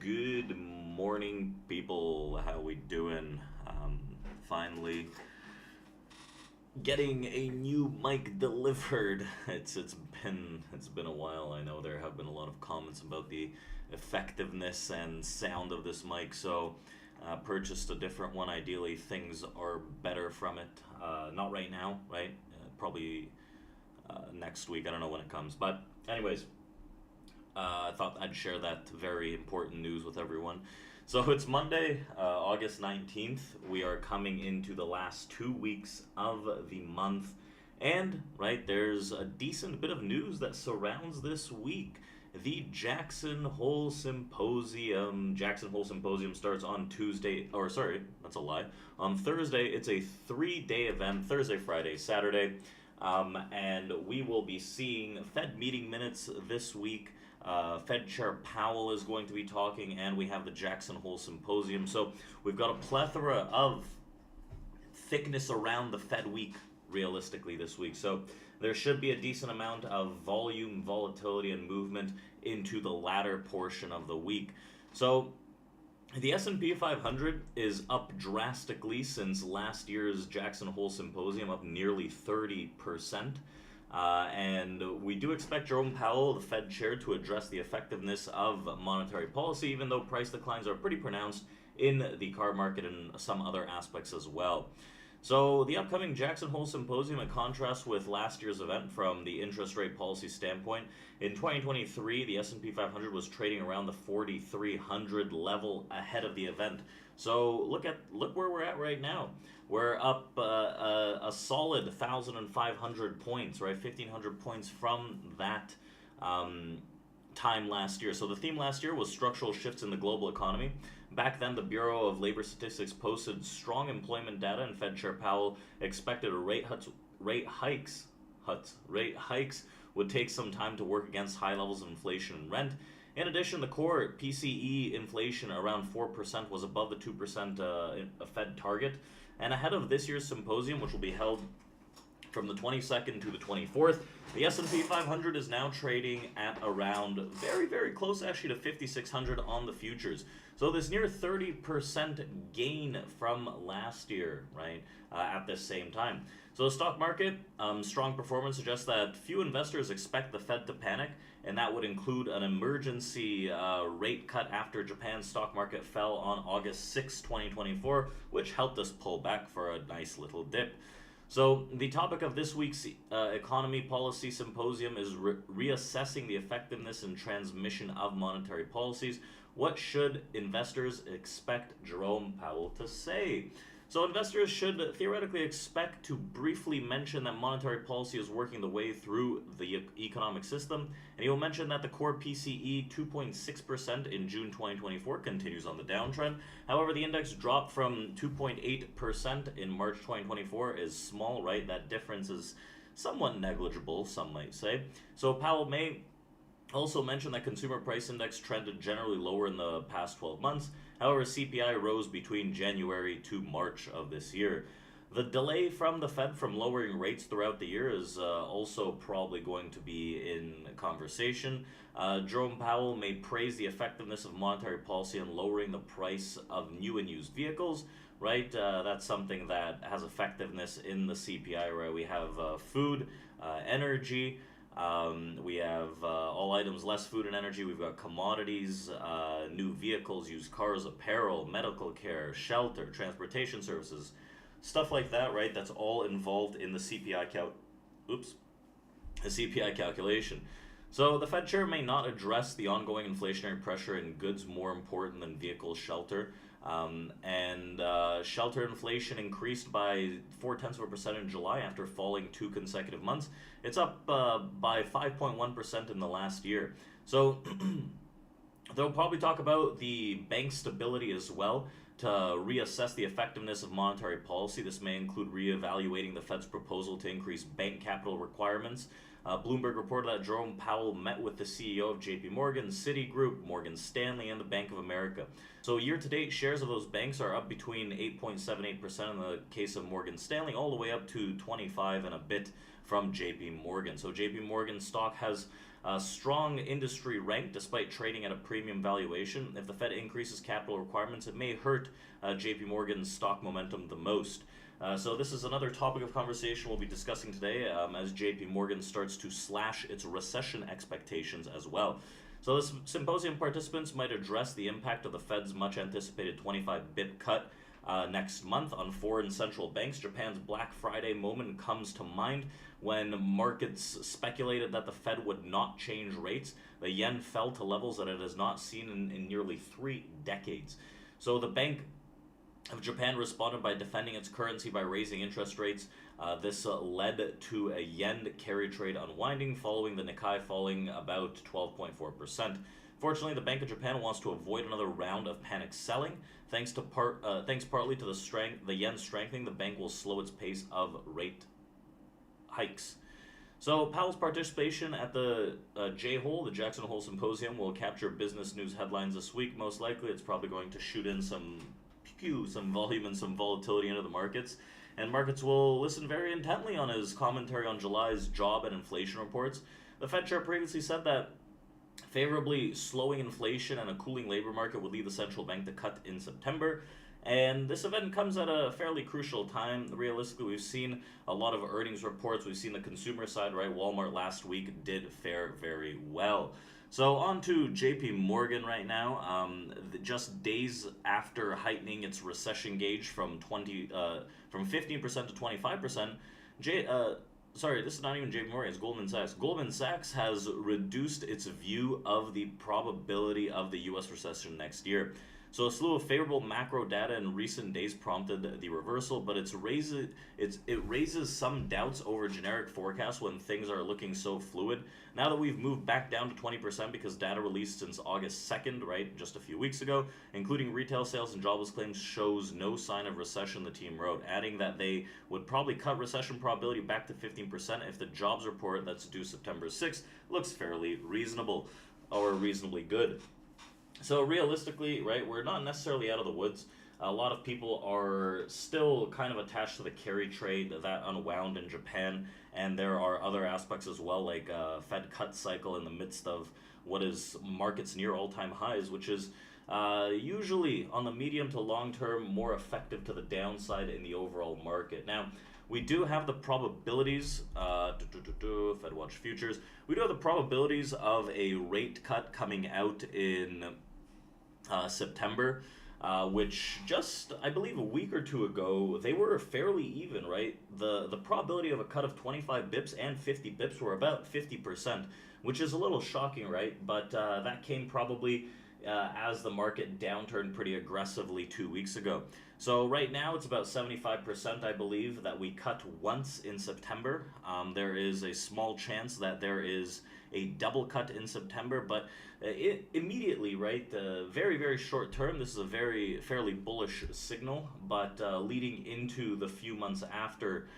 Good morning, people. How we doing? Finally getting a new mic delivered. It's been a while. I know there have been a lot of comments about the effectiveness and sound of this mic, so purchased a different one. Ideally, things are better from it. Not right now, right? Probably next week. I don't know when it comes, but anyways, I thought I'd share that very important news with everyone. So it's Monday, August 19th. We are coming into the last 2 weeks of the month. And, right, there's a decent bit of news that surrounds this week. The Jackson Hole Symposium. Jackson Hole Symposium starts on Tuesday, or sorry, that's a lie. On Thursday, it's a 3 day event, Thursday, Friday, Saturday. And we will be seeing Fed meeting minutes this week. Fed Chair Powell is going to be talking, and we have the Jackson Hole Symposium. So we've got a plethora of thickness around the Fed week, realistically, this week. So there should be a decent amount of volume, volatility, and movement into the latter portion of the week. So the S&P 500 is up drastically since last year's Jackson Hole Symposium, up nearly 30%. And we do expect Jerome Powell, the Fed chair, to address the effectiveness of monetary policy, even though price declines are pretty pronounced in the car market and some other aspects as well. So the upcoming Jackson Hole Symposium, in contrast with last year's event from the interest rate policy standpoint, in 2023 the S&P 500 was trading around the 4,300 level ahead of the event. So look where we're at right now. We're up a solid 1,500 points, right? 1,500 points from that time last year. So the theme last year was structural shifts in the global economy. Back then, the Bureau of Labor Statistics posted strong employment data, and Fed Chair Powell expected rate hikes would take some time to work against high levels of inflation and rent. In addition, the core PCE inflation around 4% was above the 2% Fed target. And ahead of this year's symposium, which will be held from the 22nd to the 24th, the S&P 500 is now trading at around very, very close actually to 5,600 on the futures. So this near 30% gain from last year, right, at this same time. So the stock market, strong performance suggests that few investors expect the Fed to panic, and that would include an emergency rate cut after Japan's stock market fell on August 6, 2024, which helped us pull back for a nice little dip. So the topic of this week's Economy Policy Symposium is reassessing the effectiveness and transmission of monetary policies. What should investors expect Jerome Powell to say? So investors should theoretically expect to briefly mention that monetary policy is working the way through the economic system, and he will mention that the core PCE 2.6% in June 2024 continues on the downtrend. However, the index dropped from 2.8% in March 2024 is small, right? That difference is somewhat negligible, some might say. So Powell may also mention that consumer price index trended generally lower in the past 12 months. However, CPI rose between January to March of this year. The delay from the Fed from lowering rates throughout the year is also probably going to be in conversation. Jerome Powell may praise the effectiveness of monetary policy in lowering the price of new and used vehicles, right? That's something that has effectiveness in the CPI, right? We have food, energy, we have all items less food and energy. We've got commodities, new vehicles, used cars, apparel, medical care, shelter, transportation services, stuff like that, right? That's all involved in the CPI calculation. So the Fed chair may not address the ongoing inflationary pressure in goods more important than vehicle shelter. Shelter inflation increased by 0.4% in July after falling 2 consecutive months. It's up by 5.1% in the last year. So they'll probably talk about the bank stability as well to reassess the effectiveness of monetary policy. This may include reevaluating the Fed's proposal to increase bank capital requirements. Bloomberg reported that Jerome Powell met with the CEO of JP Morgan, Citigroup, Morgan Stanley, and the Bank of America. So year-to-date, shares of those banks are up between 8.78% in the case of Morgan Stanley, all the way up to 25 and a bit from JP Morgan. So JP Morgan stock has a strong industry rank despite trading at a premium valuation. If the Fed increases capital requirements, it may hurt JP Morgan's stock momentum the most. So this is another topic of conversation we'll be discussing today as JP Morgan starts to slash its recession expectations as well. So this symposium participants might address the impact of the Fed's much anticipated 25 bip cut next month on foreign central banks. Japan's Black Friday moment comes to mind when markets speculated that the Fed would not change rates. The yen fell to levels that it has not seen in nearly 3 decades. So the Bank of Japan responded by defending its currency by raising interest rates. This led to a yen carry trade unwinding, following the Nikkei falling about 12.4%. Fortunately, the Bank of Japan wants to avoid another round of panic selling. Thanks partly to the yen strengthening, the bank will slow its pace of rate hikes. So Powell's participation at the J-Hole, the Jackson Hole Symposium, will capture business news headlines this week. Most likely, it's probably going to shoot in some volume and some volatility into the markets, and markets will listen very intently on his commentary on July's job and inflation reports. The Fed chair previously said that favorably slowing inflation and a cooling labor market would lead the central bank to cut in September. And this event comes at a fairly crucial time. Realistically, we've seen a lot of earnings reports. We've seen the consumer side, right? Walmart last week did fare very well. So on to JP Morgan right now. Just days after heightening its recession gauge from 15% to 25%, this is not even JP Morgan, it's Goldman Sachs. Goldman Sachs has reduced its view of the probability of the U.S. recession next year. So a slew of favorable macro data in recent days prompted the reversal, but it raises some doubts over generic forecasts when things are looking so fluid. Now that we've moved back down to 20% because data released since August 2nd, right, just a few weeks ago, including retail sales and jobless claims, shows no sign of recession, the team wrote, adding that they would probably cut recession probability back to 15% if the jobs report that's due September 6th looks fairly reasonable or reasonably good. So realistically, right, we're not necessarily out of the woods. A lot of people are still kind of attached to the carry trade that unwound in Japan, and there are other aspects as well, like Fed cut cycle in the midst of what is markets near all-time highs, which is usually on the medium to long term more effective to the downside in the overall market. Now, we do have the probabilities, Fed Watch Futures, we do have the probabilities of a rate cut coming out in September, which just, I believe a week or two ago, they were fairly even, right? The probability of a cut of 25 bips and 50 bips were about 50%, which is a little shocking, right? But that came probably as the market downturned pretty aggressively 2 weeks ago. So right now it's about 75%, I believe, that we cut once in September. There is a small chance that there is a double cut in September, but immediately, right, very, very short term, this is a fairly bullish signal, but leading into the few months after,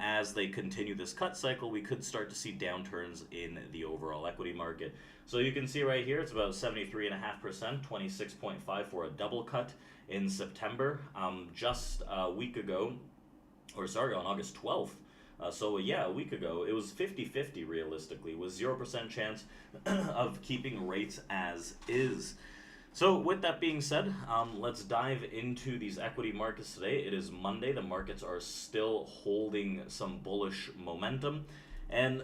as they continue this cut cycle, we could start to see downturns in the overall equity market. So you can see right here, it's about 73.5%, 26.5 for a double cut in September. Just a week ago, on August 12th, a week ago, it was 50-50 realistically, with 0% chance of keeping rates as is. So with that being said, let's dive into these equity markets today. It is Monday. The markets are still holding some bullish momentum. And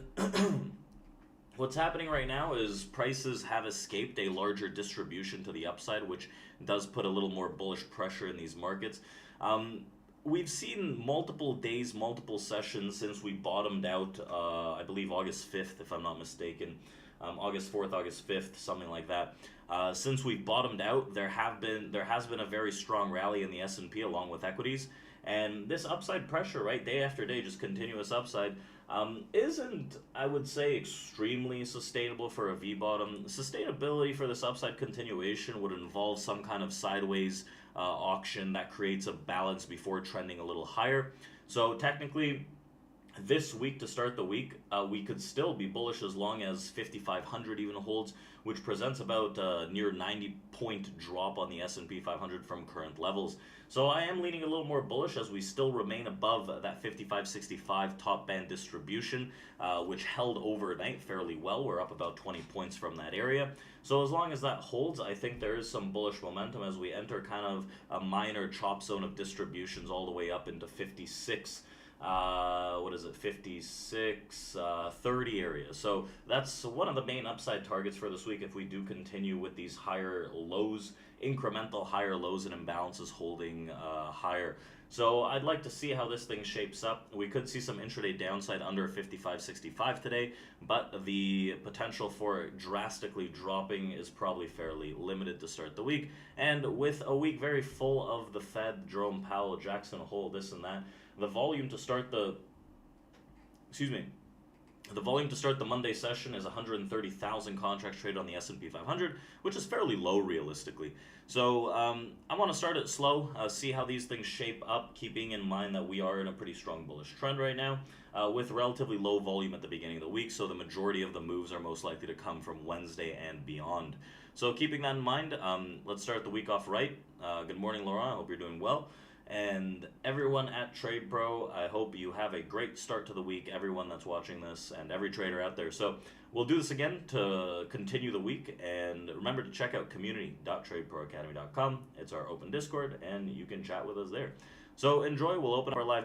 what's happening right now is prices have escaped a larger distribution to the upside, which does put a little more bullish pressure in these markets. We've seen multiple days, multiple sessions since we bottomed out, I believe August 5th, if I'm not mistaken. August 4th, August 5th, something like that. Since we've bottomed out, there has been a very strong rally in the S&P along with equities. And this upside pressure, right, day after day, just continuous upside, isn't, I would say, extremely sustainable for a V-bottom. Sustainability for this upside continuation would involve some kind of sideways auction that creates a balance before trending a little higher. So technically, This week to start the week, we could still be bullish as long as 5,500 even holds, which presents about near 90-point drop on the S&P 500 from current levels. So I am leaning a little more bullish as we still remain above that 55.65 top band distribution, which held overnight fairly well. We're up about 20 points from that area. So as long as that holds, I think there is some bullish momentum as we enter kind of a minor chop zone of distributions all the way up into 56. What is it, 56, 30 areas. So that's one of the main upside targets for this week if we do continue with these higher lows, incremental higher lows and imbalances holding higher. So I'd like to see how this thing shapes up. We could see some intraday downside under 55.65 today, but the potential for drastically dropping is probably fairly limited to start the week. And with a week very full of the Fed, Jerome Powell, Jackson Hole, this and that, the volume to start the the volume to start the Monday session is 130,000 contracts traded on the S&P 500, which is fairly low realistically. So I want to start it slow, see how these things shape up, keeping in mind that we are in a pretty strong bullish trend right now with relatively low volume at the beginning of the week. So the majority of the moves are most likely to come from Wednesday and beyond. So keeping that in mind, let's start the week off right. Good morning, Laurent. I hope you're doing well. And everyone at TradePro, I hope you have a great start to the week, everyone that's watching this and every trader out there. So we'll do this again to continue the week. And remember to check out community.tradeproacademy.com. It's our open Discord, and you can chat with us there. So enjoy. We'll open up our live